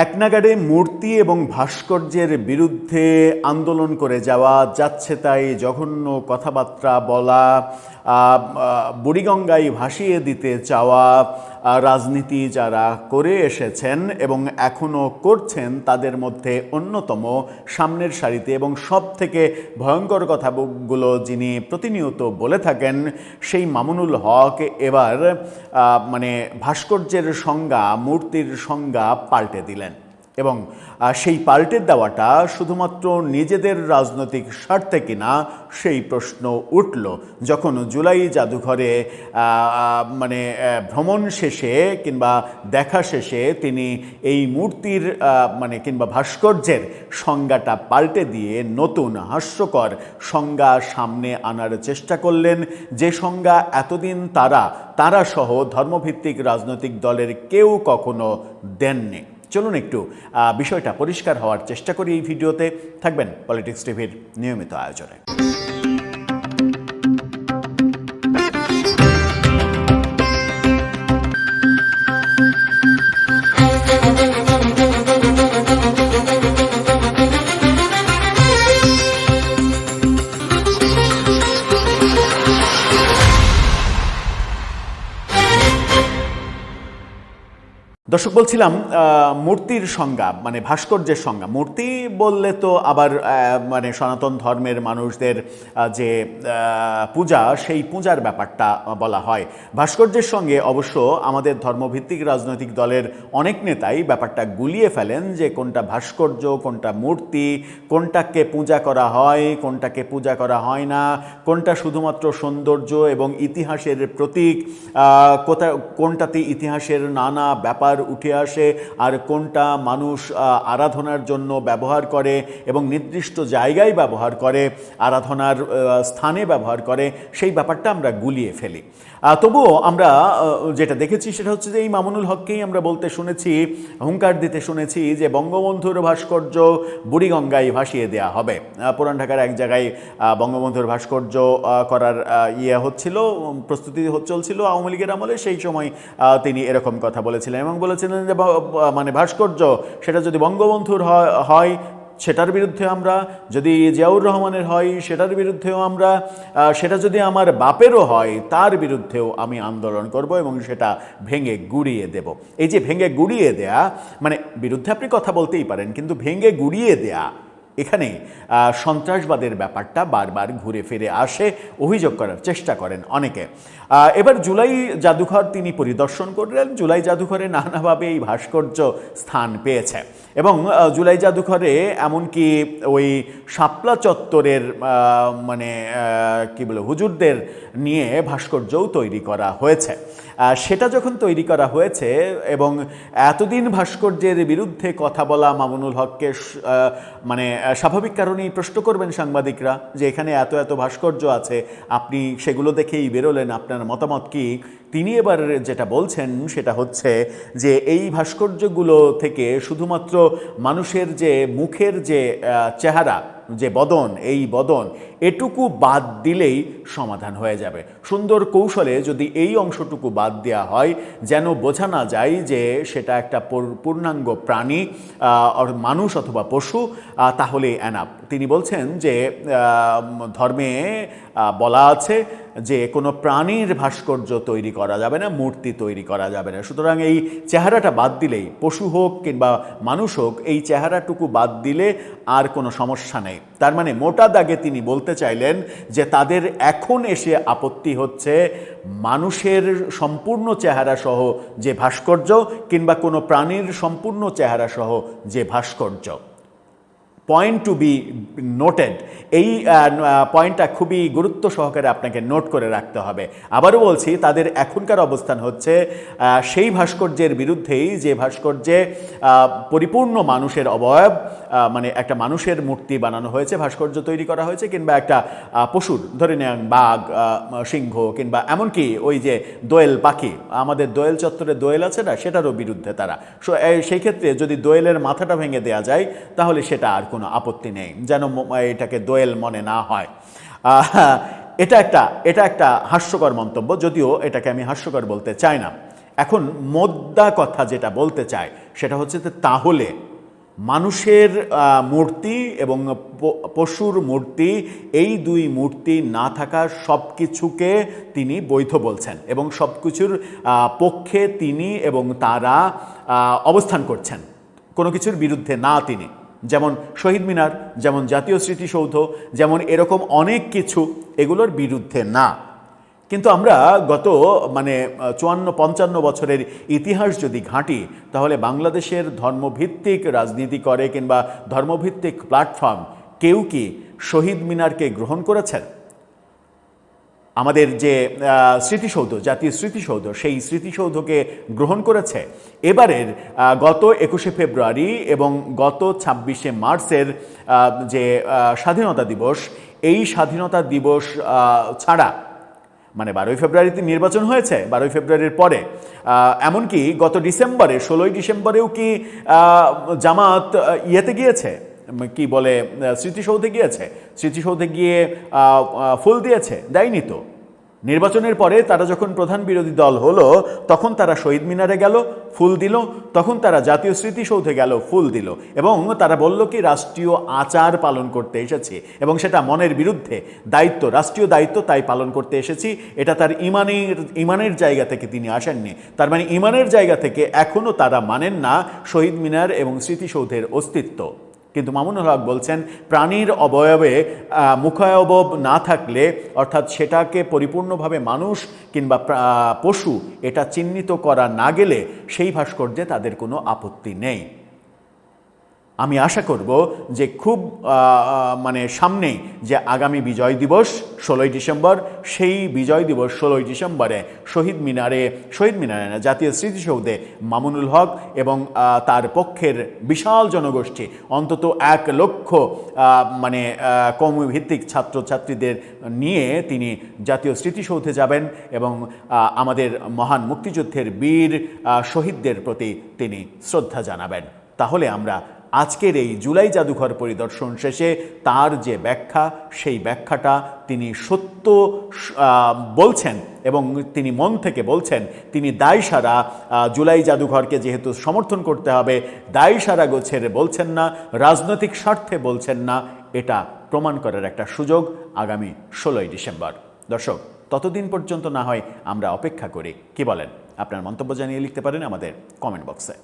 একনাগাড়ে মূর্তি এবং ভাস্কর্যের বিরুদ্ধে আন্দোলন করে যাওয়া, যাচ্ছে তাই জঘন্য কথাবার্তা বলা, বুড়িগঙ্গায় ভাসিয়ে দিতে চাওয়া রাজনীতি যারা করে এসেছেন এবং এখনও করছেন, তাদের মধ্যে অন্যতম সামনের সারিতে এবং সব থেকে ভয়ঙ্কর কথাগুলো যিনি প্রতিনিয়ত বলে থাকেন, সেই মামুনুল হক এবার ভাস্কর্যের সংজ্ঞা, মূর্তির সংজ্ঞা পাল্টে দিলেন। এবং সেই পাল্টে দেওয়াটা শুধুমাত্র নিজেদের রাজনৈতিক স্বার্থে কিনা সেই প্রশ্ন উঠল যখন জুলাই জাদুঘরে ভ্রমণ শেষে কিংবা দেখা শেষে তিনি এই মূর্তির কিংবা ভাস্কর্যের সংজ্ঞাটা পাল্টে দিয়ে নতুন হাস্যকর সংজ্ঞা সামনে আনার চেষ্টা করলেন, যে সংজ্ঞা এতদিন তারা সহ ধর্মভিত্তিক রাজনৈতিক দলের কেউ কখনো দেননি। চলুন একটু বিষয়টা পরিষ্কার হওয়ার চেষ্টা করি। এই ভিডিওতে থাকবেন পলিটিক্স টিভির নিয়মিত আয়োজনে। দর্শক, বলছিলাম মূর্তির সংজ্ঞা ভাস্কর্যের সংজ্ঞা। মূর্তি বললে তো আবার সনাতন ধর্মের মানুষদের যে পূজা, সেই পূজার ব্যাপারটা বলা হয়। ভাস্কর্যের সঙ্গে অবশ্য আমাদের ধর্মভিত্তিক রাজনৈতিক দলের অনেক নেতাই ব্যাপারটা গুলিয়ে ফেলেন, যে কোনটা ভাস্কর্য, কোনটা মূর্তি, কোনটাকে পূজা করা হয়, কোনটাকে পূজা করা হয় না, কোনটা শুধুমাত্র সৌন্দর্য এবং ইতিহাসের প্রতীক, কোনটাতে ইতিহাসের নানা ব্যাপার উঠে আসে, আর কোনটা মানুষ আরাধনার জন্য ব্যবহার করে এবং নির্দিষ্ট জায়গায় ব্যবহার করে, আরাধনার স্থানে ব্যবহার করে, সেই ব্যাপারটা আমরা গুলিয়ে ফেলি। তবুও আমরা যেটা দেখেছি সেটা হচ্ছে যে এই মামুনুল হককেই আমরা বলতে শুনেছি, হুঙ্কার দিতে শুনেছি যে বঙ্গবন্ধুর ভাস্কর্য বুড়িগঙ্গায় ভাসিয়ে দেওয়া হবে। পুরান ঢাকার এক জায়গায় বঙ্গবন্ধুর ভাস্কর্য করার হচ্ছিল, প্রস্তুতি চলছিল আওয়ামী লীগের আমলে। সেই সময় তিনি এরকম কথা বলেছিলেন এবং বলেছিলেন যে ভাস্কর্য সেটা যদি বঙ্গবন্ধুর হয় সেটার বিরুদ্ধে আমরা, যদি জিয়াউর রহমানের হয় সেটার বিরুদ্ধেও আমরা, সেটা যদি আমার বাপেরও হয় তার বিরুদ্ধেও আমি আন্দোলন করব এবং সেটা ভেঙে গুড়িয়ে দেব। এই যে ভেঙে গুড়িয়ে দেয়া, বিরুদ্ধে আপনি কথা বলতেই পারেন, কিন্তু ভেঙে গুড়িয়ে দেয়া, এখানে সন্ত্রাসবাদের ব্যাপারটা বারবার ঘুরে ফিরে আসে, অভিযোগ করার চেষ্টা করেন অনেকে। এবার জুলাই জাদুঘর তিনি পরিদর্শন করলেন। জুলাই জাদুঘরে নানাভাবে এই ভাস্কর্য স্থান পেয়েছে এবং জুলাই জাদুঘরে এমনকি ওই শাপলা চত্বরের হুজুরদের নিয়ে ভাস্কর্যও তৈরি করা হয়েছে। সেটা যখন তৈরি করা হয়েছে এবং এতদিন ভাস্কর্যের বিরুদ্ধে কথা বলা মামুনুল হককে স্বাভাবিক কারণেই প্রশ্ন করবেন সাংবাদিকরা যে এখানে এত এত ভাস্কর্য আছে, আপনি সেগুলো দেখেই বেরোলেন, আপনার মতামত কি? তিনি এবার যেটা বলছেন সেটা হচ্ছে যে এই ভাস্কর্যগুলো থেকে শুধুমাত্র মানুষের যে মুখের যে চেহারা, যে বদন, এই বদন এটুকু বাদ দিলেই সমাধান হয়ে যাবে। সুন্দর কৌশলে যদি এই অংশটুকু বাদ দেওয়া হয়, যেন বোঝা না যায় যে সেটা একটা পূর্ণাঙ্গ প্রাণী, মানুষ অথবা পশু, তাহলে এনাফ। তিনি বলছেন যে ধর্মে বলা আছে যে কোনো প্রাণীর ভাস্কর্য তৈরি করা যাবে না, মূর্তি তৈরি করা যাবে না। সুতরাং এই চেহারাটা বাদ দিলেই, পশু হোক কিংবা মানুষ হোক, এই চেহারাটুকু বাদ দিলে আর কোনো সমস্যা নেই। তার মোটা দাগে তিনি বলতে চাইলেন যে তাদের এখন এসে আপত্তি হচ্ছে মানুষের সম্পূর্ণ চেহারা সহ যে ভাস্কর্য কিংবা কোনো প্রাণীর সম্পূর্ণ চেহারা সহ যে ভাস্কর্য। পয়েন্ট টু বি নোটেড, এই পয়েন্টটা খুবই গুরুত্ব সহকারে আপনাকে নোট করে রাখতে হবে। আবারও বলছি, তাদের এখনকার অবস্থান হচ্ছে সেই ভাস্কর্যের বিরুদ্ধেই যে ভাস্কর্যে পরিপূর্ণ মানুষের অবয়ব, একটা মানুষের মূর্তি বানানো হয়েছে, ভাস্কর্য তৈরি করা হয়েছে, কিংবা একটা পশুর, ধরে নেন বাঘ, সিংহ, কিংবা এমনকি ওই যে দোয়েল পাখি, আমাদের দোয়েল চত্বরে দোয়েল আছে না, সেটারও বিরুদ্ধে তারা। সেই ক্ষেত্রে যদি দোয়েলের মাথাটা ভেঙে দেওয়া যায় তাহলে সেটা আর কোনো আপত্তি নেই, যেন এটাকে দোয়েল মনে না হয়। এটা একটা হাস্যকর মন্তব্য, যদিও এটাকে আমি হাস্যকর বলতে চাই না। এখন মোদ্দা কথা যেটা বলতে চাই সেটা হচ্ছে যে তাহলে মানুষের মূর্তি এবং পশুর মূর্তি, এই দুই মূর্তি না থাকা সব কিছুকে তিনি বৈধ বলছেন এবং সব কিছুর পক্ষে তিনি এবং তারা অবস্থান করছেন, কোনো কিছুর বিরুদ্ধে না তিনি। যেমন শহীদ মিনার, যেমন জাতীয় স্মৃতিসৌধ, যেমন এরকম অনেক কিছু এগুলোর বিরুদ্ধে না। কিন্তু আমরা গত 54-55 বছরের ইতিহাস যদি ঘাঁটি, তাহলে বাংলাদেশের ধর্মভিত্তিক রাজনীতি করে কিংবা ধর্মভিত্তিক প্ল্যাটফর্ম কেউ কি শহীদ মিনারকে গ্রহণ করেছেন? আমাদের যে স্মৃতিসৌধ, জাতীয় স্মৃতিসৌধ, সেই স্মৃতিসৌধকে গ্রহণ করেছে। এবারের গত 21শে ফেব্রুয়ারি এবং গত 26শে মার্চের যে স্বাধীনতা দিবস, এই স্বাধীনতা দিবস ছাড়া 12ই ফেব্রুয়ারিতে নির্বাচন হয়েছে, 12ই ফেব্রুয়ারির পরে, এমনকি গত ডিসেম্বরে 16ই ডিসেম্বরেও কি জামাত ইয়েতে গিয়েছে, কি বলে, স্মৃতিসৌধে গিয়েছে? স্মৃতিসৌধে গিয়ে ফুল দিয়েছে? দেয়নি তো। নির্বাচনের পরে তারা যখন প্রধান বিরোধী দল হলো, তখন তারা শহীদ মিনারে গেল, ফুল দিল, তখন তারা জাতীয় স্মৃতিসৌধে গেল, ফুল দিল, এবং তারা বলল কি রাষ্ট্রীয় আচার পালন করতে এসেছি, এবং সেটা মনের বিরুদ্ধে, দায়িত্ব, রাষ্ট্রীয় দায়িত্ব, তাই পালন করতে এসেছি। এটা তার ইমানের জায়গা থেকে তিনি আসেননি। তার মানে ইমানের জায়গা থেকে এখনও তারা মানেন না শহীদ মিনার এবং স্মৃতিসৌধের অস্তিত্ব। কিন্তু মামুনুল হক বলছেন প্রাণীর অবয়বে মুখাবয়ব না থাকলে, অর্থাৎ সেটাকে পরিপূর্ণভাবে মানুষ কিংবা পশু এটা চিহ্নিত করা না গেলে সেই ভাস্কর্যে তাদের কোনো আপত্তি নেই। আমি আশা করব যে খুব সামনেই যে আগামী বিজয় দিবস 16ই ডিসেম্বর, সেই বিজয় দিবস 16ই ডিসেম্বরে শহীদ মিনারে না, জাতীয় স্মৃতিসৌধে মামুনুল হক এবং তার পক্ষের বিশাল জনগোষ্ঠী, অন্তত 1 লক্ষ কওমিভিত্তিক ছাত্রছাত্রীদের নিয়ে তিনি জাতীয় স্মৃতিসৌধে যাবেন এবং আমাদের মহান মুক্তিযুদ্ধের বীর শহীদদের প্রতি তিনি শ্রদ্ধা জানাবেন। তাহলে আমরা আজকের এই জুলাই জাদুঘর পরিদর্শন শেষে তার যে ব্যাখ্যা, সেই ব্যাখ্যাটা তিনি সত্য বলছেন এবং তিনি মন থেকে বলছেন। তিনি দায়সারা জুলাই জাদুঘরকে যেহেতু সমর্থন করতে হবে, দায়সারা গোছের বলছেন না, রাজনৈতিক স্বার্থে বলছেন না, এটা প্রমাণ করার একটা সুযোগ আগামী 16ই ডিসেম্বর। দর্শক, ততদিন পর্যন্ত না হয় আমরা অপেক্ষা করি। কি বলেন? আপনার মন্তব্য জানিয়ে লিখতে পারেন আমাদের কমেন্ট বক্সে।